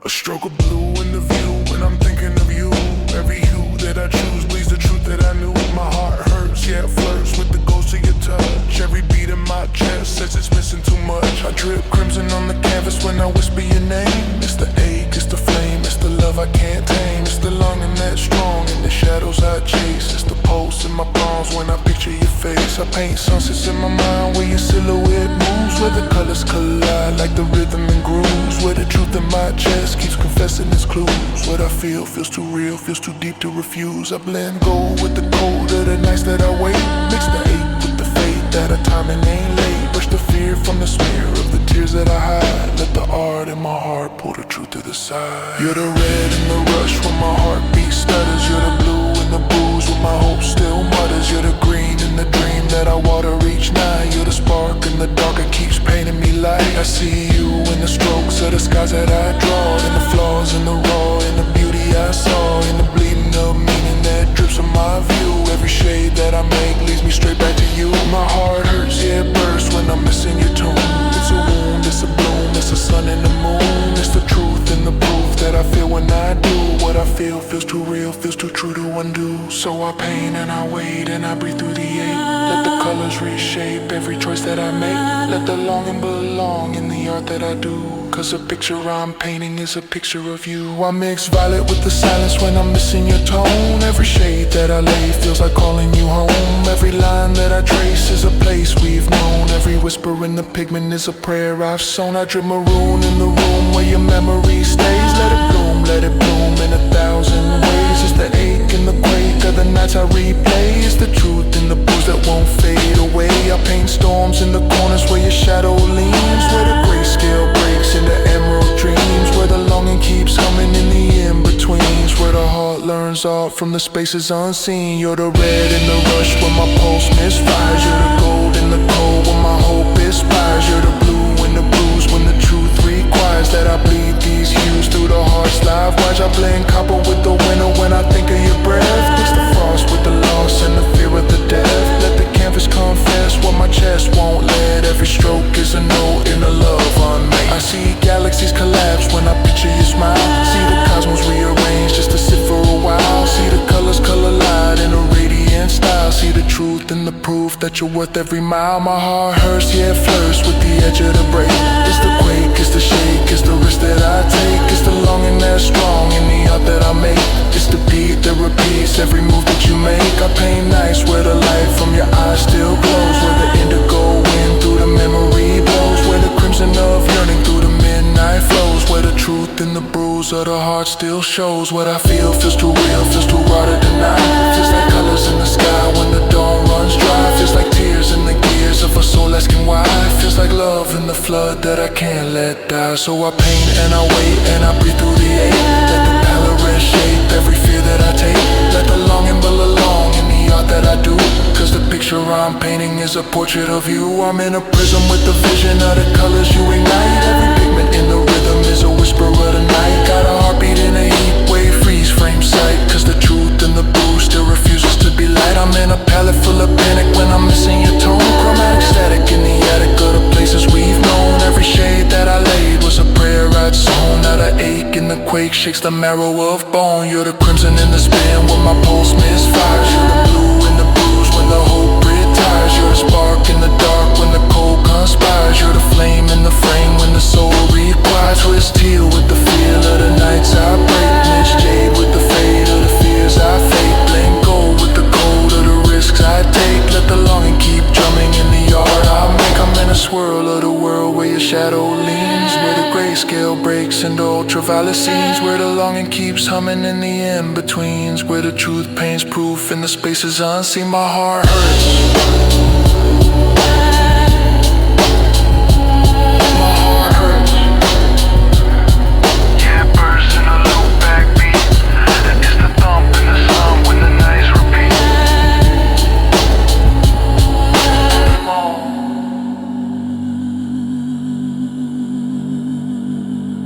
A stroke of blue in the view when I'm thinking of you. Every hue that I choose bleeds the truth that I knew. My heart hurts, yeah, it flirts with the ghost of your touch. Every beat in my chest says it's missing too much. I drip crimson on the canvas when I whisper your name. It's the ache, it's the flame, it's the love I can't tame. It's the longing that's strong in the shadows I chase. It's the pulse in my palms when I picture your face. I paint sunsets in my mind where your silhouette moves, where the colors collide like the rhythm and grooves, where the truth in my chest keeps confessing its clues. What I feel feels too real, feels too deep to refuse. I blend gold with the cold of the nights that I wait. Mix the ache with the faith that our timing ain't late. Brush the fear from the smear of the tears that I hide. Let the art in my heart pull the truth to the side. You're the red in the rush when my heartbeat stutters. You're the blue in the blues when my hope still mutters. You're the green in the dream that I water each night. You're the spark in the dark that keeps painting me light. I see you in the strokes of the skies that I draw, in the flaws, in the raw, in the beauty I saw, in the bleeding of meaning that drips from my view. Every shade that I make leads me straight back to you. My heart hurts, yeah, it bursts when I'm missing your tune. It's a wound, it's a bloom, it's the sun and the moon. It's the truth and the proof that I feel when I do. What I feel feels too real, feels too true to undo. So I paint and I wait and I breathe through the ache. Let the colors reshape every choice that I make. Let the longing belong in the art that I do. Cause the picture I'm painting is a picture of you. I mix violet with the silence when I'm missing your tone. Every shade that I lay feels like calling you home. Every line that I trace is a place we've known. Every whisper in the pigment is a prayer I've sown. I drip maroon in the room where your memory stays. Let it bloom in 1,000 ways. It's the ache and the quake of the nights I replay. It's the truth in the blues that won't fade away. I paint storms in the corners where your shadow leans, where the grayscale breaks into emerald dreams, where the longing keeps humming in the in-betweens, where the heart learns art from the spaces unseen. You're the red in the rush when my pulse misfires. You're the gold in the cold when my hope aspires. You're the blue in the blues when the truth requires that I bleed these hues through the heart's live wires. I blend copper with the winter when I think of your breath. Mix the frost with the loss and the fear of the death. Let the canvas confess what my chest won't let. Every stroke is a note in the love unmade. I see galaxies collapse when I picture your smile. See the cosmos rearrange just to sit for a while. See the colors color light in a radiant style. See the truth and the proof that you're worth every mile. My heart hurts, yeah, it flirts with the edge of the break. It's the quake, it's the shake, it's the risk that I take. It's the longing that's strong in the art that I make. It's the beat that repeats every move that you make. I paint nights where the light from your eyes still glows, where the indigo wind through the memory blows, where the crimson of yearning through the midnight flows, where the truth in the bruise of the heart still shows. What I feel feels too real, feels too raw to deny. Feels like colors in the sky when the dawn runs dry. Feels like tears in the gears of a soul asking why. Feels like love in the flood that I can't let die. So I paint and I wait and I breathe through the ache. Let the palette reshape every fear that I take. Let the longing build along in the art that I do. Cause the picture I'm painting is a portrait of you. I'm in a prism with the vision of the colors you ignite. Every pigment in the rhythm is a whisper of the night. Got a heartbeat in a heat wave, freeze frame sight. Cause the truth in the blue still refuses to be light. I'm in a palette full of panic when I'm missing your tone. Chromatic static in the attic of the places we've known. Every shade that I laid was a prayer I'd sown. Now the ache and the quake shakes the marrow of bone. You're the crimson in the span when my pulse misfires. You're the blue in the blues when the hope retires. You're the spark in the dark when the cold conspires. You're the flame in the frame when the soul requires. Twist teal with the feel of the nights I break. Mitch jade with the fade of the fears I fake. Blend gold with the cold of the risks I take. Let the longing keep drumming in the art I make. I'm in a swirl of the world where your shadow leans, where the grayscale breaks into ultraviolet scenes, where the longing keeps humming in the in-betweens, where the truth paints proof in the spaces unseen. My heart hurts.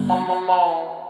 Mama,